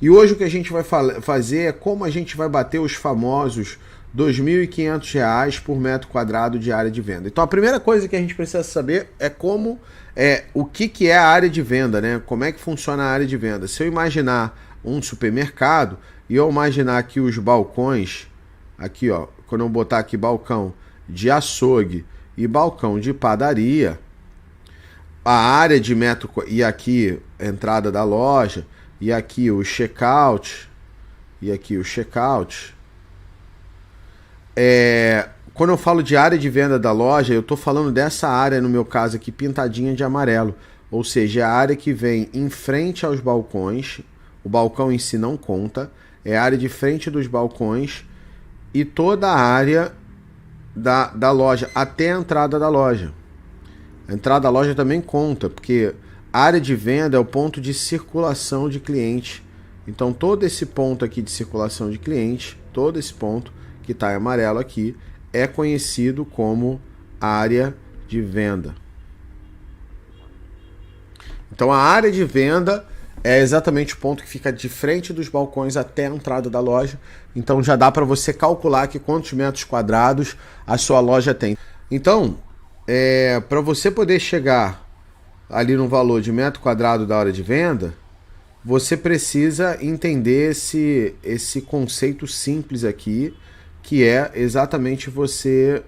E hoje o que a gente vai fazer é como a gente vai bater os famosos R$ 2.500 por metro quadrado de área de venda. Então a primeira coisa que a gente precisa saber é o que é a área de venda, né? Como é que funciona a área de venda. Se eu imaginar um supermercado e eu imaginar aqui os balcões, aqui ó, quando eu botar aqui balcão de açougue e balcão de padaria, a área de metro, e aqui a entrada da loja, e aqui o checkout, e aqui o checkout. Quando eu falo de área de venda da loja, eu estou falando dessa área, no meu caso aqui, pintadinha de amarelo. Ou seja, é a área que vem em frente aos balcões, o balcão em si não conta, é a área de frente dos balcões e toda a área da loja, até a entrada da loja. A entrada da loja também conta, porque a área de venda é o ponto de circulação de cliente. Então todo esse ponto aqui de circulação de cliente, todo esse ponto que está em amarelo aqui, é conhecido como área de venda. Então a área de venda é exatamente o ponto que fica de frente dos balcões até a entrada da loja. Então já dá para você calcular aqui quantos metros quadrados a sua loja tem. Então, para você poder chegar ali no valor de metro quadrado da área de venda, você precisa entender esse conceito simples aqui, que é exatamente você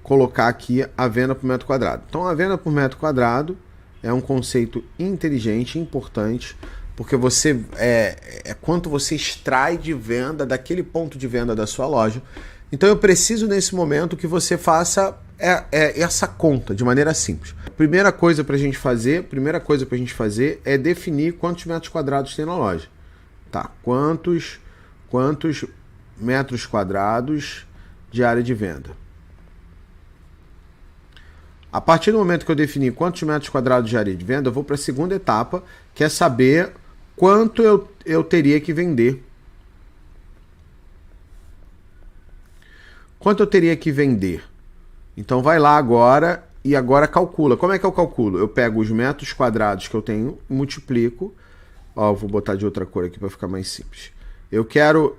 colocar aqui a venda por metro quadrado. Então a venda por metro quadrado é um conceito inteligente, importante, porque você é quanto você extrai de venda daquele ponto de venda da sua loja. Então eu preciso nesse momento que você faça essa conta de maneira simples. Primeira coisa para a gente fazer é definir quantos metros quadrados tem na loja. Tá, quantos metros quadrados de área de venda? A partir do momento que eu definir quantos metros quadrados de área de venda, eu vou para a segunda etapa, que é saber quanto eu teria que vender. Quanto eu teria que vender? Então vai lá agora e agora calcula. Como é que eu calculo? Eu pego os metros quadrados que eu tenho, multiplico. Ó, vou botar de outra cor aqui para ficar mais simples.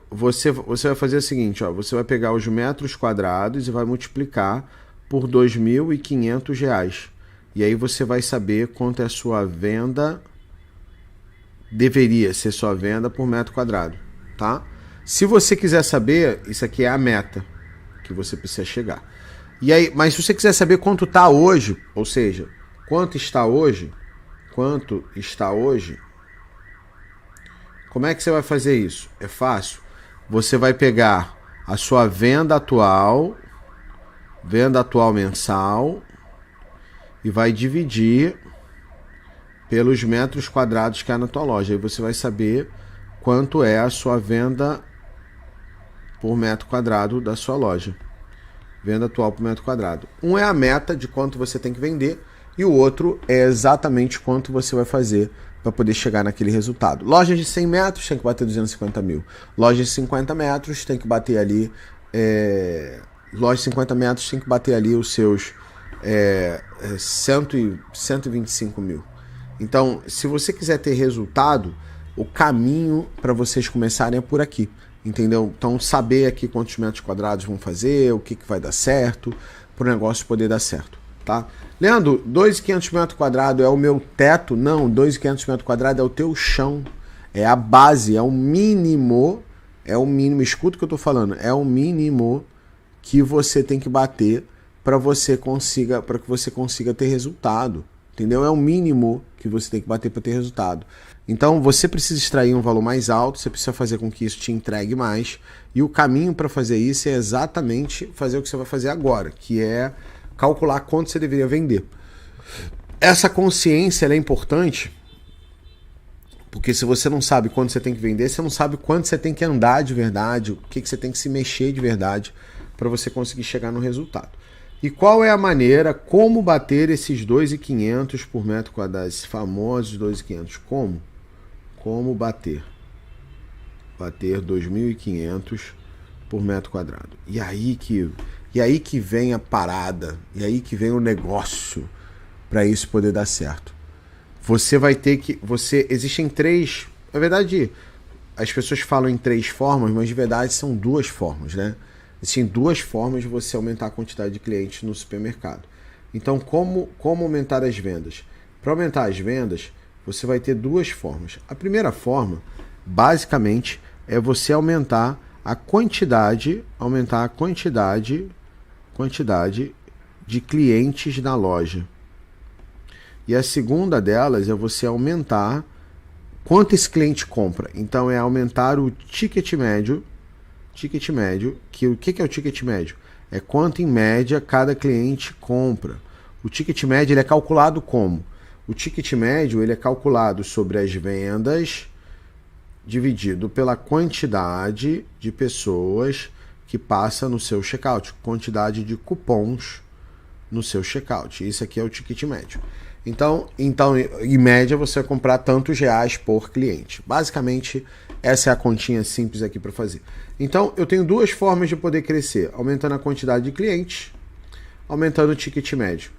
Você vai fazer o seguinte, ó, você vai pegar os metros quadrados e vai multiplicar por R$ 2.500. E aí você vai saber quanto é a sua venda, deveria ser sua venda por metro quadrado, tá? Se você quiser saber, isso aqui é a meta que você precisa chegar. E aí, mas se você quiser saber quanto está hoje, ou seja, quanto está hoje, como é que você vai fazer isso? É fácil. Você vai pegar a sua venda atual mensal, e vai dividir pelos metros quadrados que há na tua loja. Aí você vai saber quanto é a sua venda por metro quadrado da sua loja. Venda atual por metro quadrado. Um é a meta de quanto você tem que vender e o outro é exatamente quanto você vai fazer para poder chegar naquele resultado. Lojas de 100 metros tem que bater 250 mil. Lojas de 50 metros tem que bater ali... Lojas de 50 metros tem que bater ali os seus 125 mil. Então, se você quiser ter resultado, o caminho para vocês começarem é por aqui. Entendeu? Então, saber aqui quantos metros quadrados vão fazer, o que vai dar certo, para o negócio poder dar certo. Tá? Leandro, 2.500 metros quadrados é o meu teto? Não, 2.500 metros quadrados é o teu chão. É a base, é o mínimo. Escuta o que eu estou falando. É o mínimo que você tem que bater para que você consiga ter resultado. Entendeu? É o mínimo que você tem que bater para ter resultado. Então você precisa extrair um valor mais alto, você precisa fazer com que isso te entregue mais. E o caminho para fazer isso é exatamente fazer o que você vai fazer agora, que é calcular quanto você deveria vender. Essa consciência ela é importante, porque se você não sabe quanto você tem que vender, você não sabe quanto você tem que andar de verdade, o que você tem que se mexer de verdade para você conseguir chegar no resultado. E qual é a maneira, como bater esses 2.500 por metro quadrado, esses famosos 2.500? Como bater? Bater 2.500 por metro quadrado. E aí que vem a parada, e aí que vem o negócio para isso poder dar certo. você vai ter que... Existem três... Na verdade, as pessoas falam em três formas, mas de verdade são duas formas, né? Existem duas formas de você aumentar a quantidade de clientes no supermercado. Então, como aumentar as vendas? Para aumentar as vendas, você vai ter duas formas. A primeira forma, basicamente, é você aumentar a quantidade de clientes na loja. E a segunda delas é você aumentar quanto esse cliente compra. Então é aumentar o ticket médio, que o que é o ticket médio? É quanto em média cada cliente compra. O ticket médio ele é calculado como? O ticket médio ele é calculado sobre as vendas dividido pela quantidade de pessoas que passa no seu checkout, quantidade de cupons no seu checkout. Isso aqui é o ticket médio. Então, em média, você vai comprar tantos reais por cliente. Basicamente, essa é a continha simples aqui para fazer. Então, eu tenho duas formas de poder crescer. Aumentando a quantidade de clientes, aumentando o ticket médio.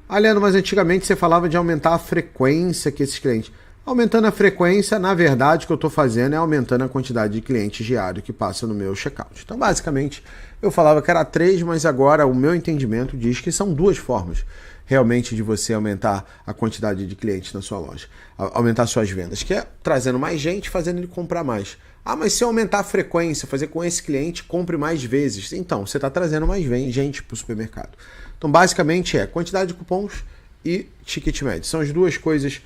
Leandro, mas antigamente você falava de aumentar a frequência que esses clientes... Aumentando a frequência, na verdade, o que eu estou fazendo é aumentando a quantidade de clientes diário que passa no meu checkout. Então, basicamente, eu falava que era 3, mas agora o meu entendimento diz que são duas formas realmente de você aumentar a quantidade de clientes na sua loja, aumentar suas vendas, que é trazendo mais gente, fazendo ele comprar mais. Mas se eu aumentar a frequência, fazer com esse cliente compre mais vezes, então você está trazendo mais gente para o supermercado. Então, basicamente quantidade de cupons e ticket médio. São as duas coisas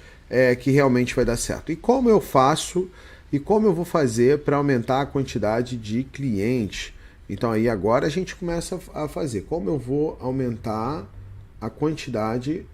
que realmente vai dar certo. E como eu faço e como eu vou fazer para aumentar a quantidade de clientes? Então aí agora a gente começa a fazer. Como eu vou aumentar a quantidade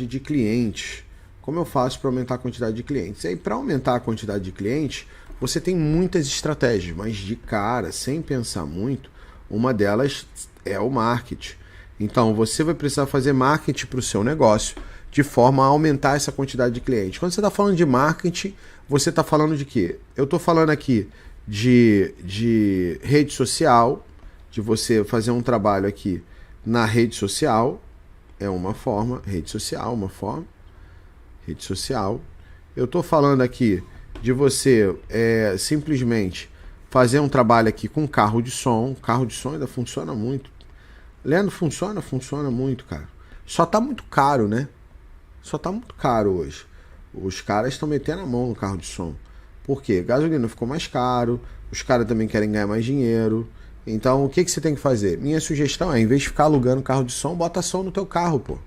de clientes? Como eu faço para aumentar a quantidade de clientes? E aí, para aumentar a quantidade de clientes, você tem muitas estratégias, mas de cara, sem pensar muito, uma delas é o marketing. Então, você vai precisar fazer marketing para o seu negócio, de forma a aumentar essa quantidade de clientes. Quando você está falando de marketing, você está falando de quê? Eu estou falando aqui de rede social, de você fazer um trabalho aqui na rede social, é uma forma, rede social. Eu estou falando aqui de você simplesmente fazer um trabalho aqui com carro de som. Carro de som ainda funciona muito. Leandro, funciona muito, cara. Só tá muito caro, né? Só tá muito caro hoje. Os caras estão metendo a mão no carro de som. Por quê? Gasolina ficou mais caro, os caras também querem ganhar mais dinheiro. Então, o que você tem que fazer? Minha sugestão é, em vez de ficar alugando carro de som, bota som no teu carro, pô.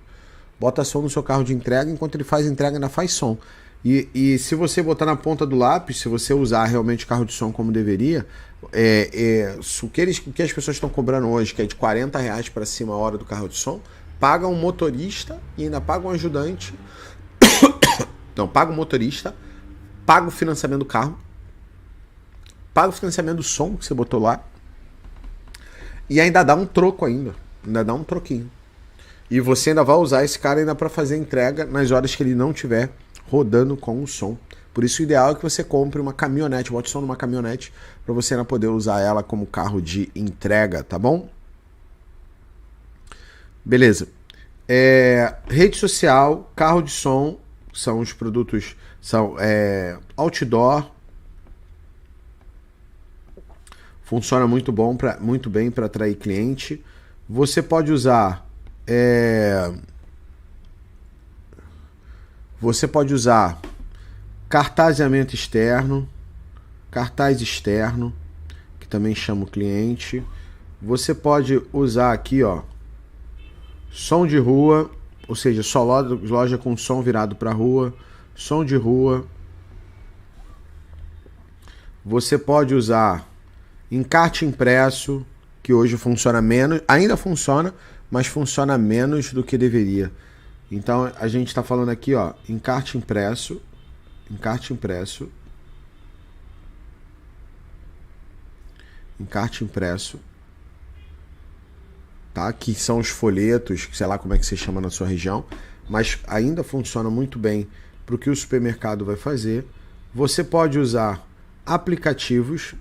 Bota som no seu carro de entrega, enquanto ele faz entrega, ainda faz som. E se você botar na ponta do lápis, se você usar realmente o carro de som como deveria, o que as pessoas estão cobrando hoje, que é de R$40 para cima a hora do carro de som, paga um motorista e ainda paga um ajudante. Não, paga o motorista, paga o financiamento do carro, paga o financiamento do som que você botou lá e ainda dá um troco ainda dá um troquinho. E você ainda vai usar esse cara ainda para fazer entrega nas horas que ele não tiver rodando com o som. Por isso o ideal é que você compre uma caminhonete, bote som numa caminhonete para você ainda poder usar ela como carro de entrega, tá bom? Beleza. Rede social, carro de som, são os produtos, são outdoor. Funciona muito bem para atrair cliente. Você pode usar cartazeamento externo, cartaz externo, que também chama o cliente. Você pode usar aqui, ó, som de rua, ou seja, só loja com som virado para rua, som de rua. Você pode usar encarte impresso, que hoje funciona menos, ainda funciona, mas funciona menos do que deveria. Então a gente está falando aqui, ó, encarte impresso, tá? Que são os folhetos, sei lá como é que você chama na sua região, mas ainda funciona muito bem para o que o supermercado vai fazer. Você pode usar aplicativos,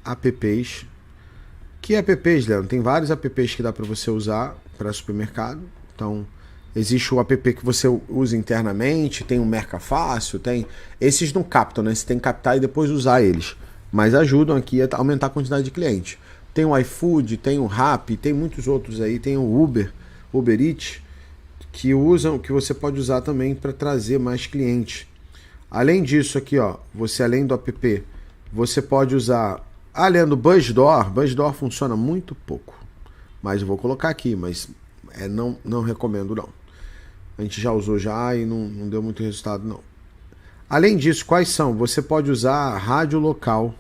apps. Que apps, Leandro? Tem vários apps que dá para você usar para supermercado. Então, Existe o app que você usa internamente, tem o Mercafácil, tem... Esses não captam, né? Você tem que captar e depois usar eles. Mas ajudam aqui a aumentar a quantidade de clientes. Tem o iFood, tem o Rappi, tem muitos outros aí, tem o Uber Eats, que você pode usar também para trazer mais clientes. Além disso aqui, ó, você além do app, você pode usar... além do Buzzdoor funciona muito pouco. Mas eu vou colocar aqui, mas não recomendo não. A gente já usou já e não deu muito resultado não. Além disso, quais são? Você pode usar rádio local.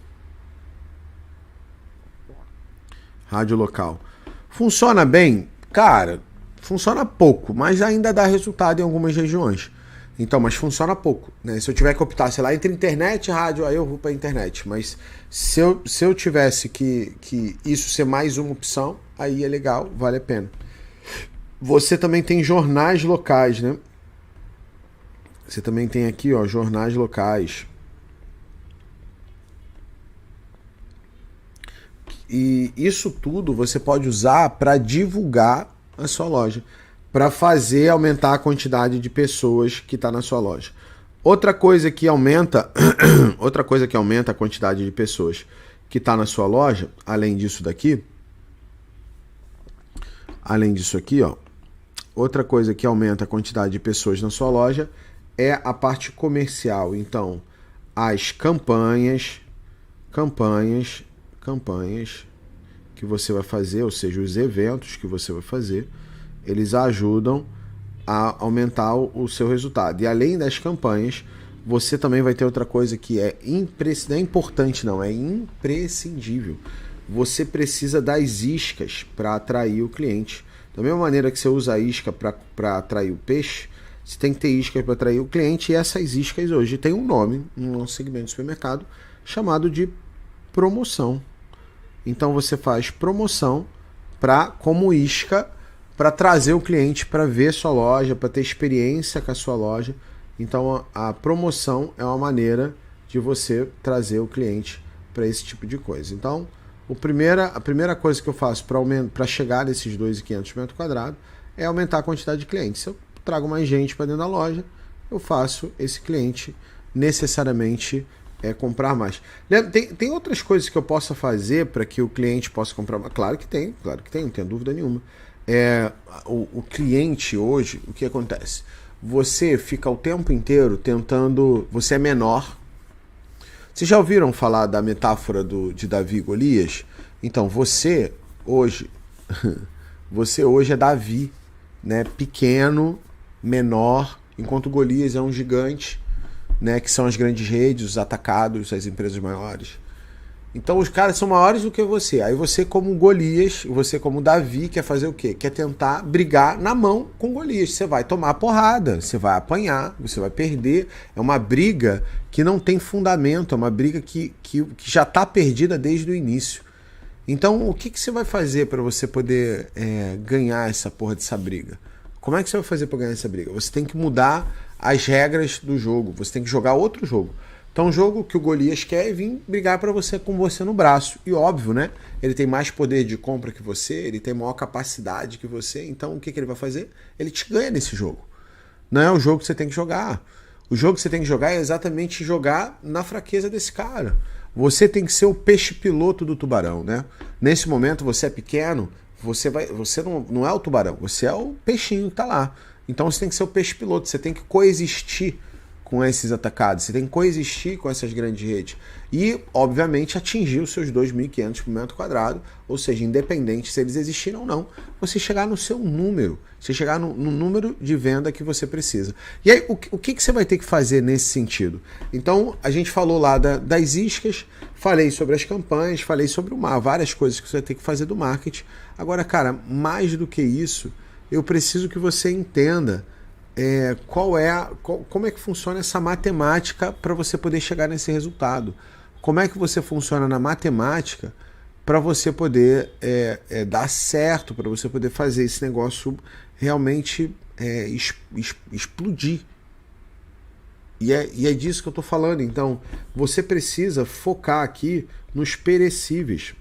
Rádio local. Funciona bem? Cara, funciona pouco, mas ainda dá resultado em algumas regiões. Então, mas funciona pouco, né? Se eu tiver que optar, sei lá, entre internet e rádio, aí eu vou para internet. Mas se eu tivesse que isso ser mais uma opção, aí é legal, vale a pena. Você também tem jornais locais, né? Você também tem aqui, ó, jornais locais. E isso tudo você pode usar para divulgar a sua loja, para fazer aumentar a quantidade de pessoas que está na sua loja. Outra coisa que aumenta a quantidade de pessoas que está na sua loja, além disso aqui, ó, outra coisa que aumenta a quantidade de pessoas na sua loja é a parte comercial. Então, as campanhas que você vai fazer, ou seja, os eventos que você vai fazer, eles ajudam a aumentar o seu resultado. E além das campanhas, você também vai ter outra coisa que é imprescindível. Você precisa das iscas para atrair o cliente. Da mesma maneira que você usa a isca para atrair o peixe, você tem que ter iscas para atrair o cliente, e essas iscas hoje têm um nome no nosso segmento de supermercado chamado de promoção. Então você faz promoção como isca para trazer o cliente para ver sua loja, para ter experiência com a sua loja. Então a promoção é uma maneira de você trazer o cliente para esse tipo de coisa. Então a primeira coisa que eu faço para chegar nesses 2.500 metros quadrados é aumentar a quantidade de clientes. Se eu trago mais gente para dentro da loja, eu faço esse cliente necessariamente comprar mais. Tem outras coisas que eu possa fazer para que o cliente possa comprar mais? Claro que tem, não tem dúvida nenhuma. O cliente hoje, o que acontece? Você fica o tempo inteiro tentando... Você é menor. Vocês já ouviram falar da metáfora de Davi e Golias? Então, você hoje é Davi, né? Pequeno, menor, enquanto Golias é um gigante, né? Que são as grandes redes, os atacados, as empresas maiores. Então os caras são maiores do que você. Aí você, como Golias, você como Davi, quer fazer o quê? Quer tentar brigar na mão com Golias. Você vai tomar porrada, você vai apanhar, você vai perder. É uma briga que não tem fundamento, é uma briga que já está perdida desde o início. Então o que você vai fazer para você poder ganhar essa porra dessa briga? Como é que você vai fazer para ganhar essa briga? Você tem que mudar as regras do jogo, você tem que jogar outro jogo. Então o jogo que o Golias quer é vir brigar com você no braço. E óbvio, né? Ele tem mais poder de compra que você, ele tem maior capacidade que você. Então o que ele vai fazer? Ele te ganha nesse jogo. Não é o jogo que você tem que jogar. O jogo que você tem que jogar é exatamente jogar na fraqueza desse cara. Você tem que ser o peixe piloto do tubarão, né? Nesse momento você é pequeno, você não é o tubarão, você é o peixinho que tá lá. Então você tem que ser o peixe piloto, você tem que coexistir com esses atacados, você tem que coexistir com essas grandes redes e, obviamente, atingir os seus 2.500 por metro quadrado, ou seja, independente se eles existirem ou não, você chegar no seu número, você chegar no número de venda que você precisa. E aí, o que você vai ter que fazer nesse sentido? Então, a gente falou lá das iscas, falei sobre as campanhas, falei sobre várias coisas que você vai ter que fazer do marketing. Agora, mais do que isso, eu preciso que você entenda como é que funciona essa matemática para você poder chegar nesse resultado. Como é que você funciona na matemática para você poder dar certo, para você poder fazer esse negócio realmente explodir. E é disso que eu estou falando. Então, você precisa focar aqui nos perecíveis.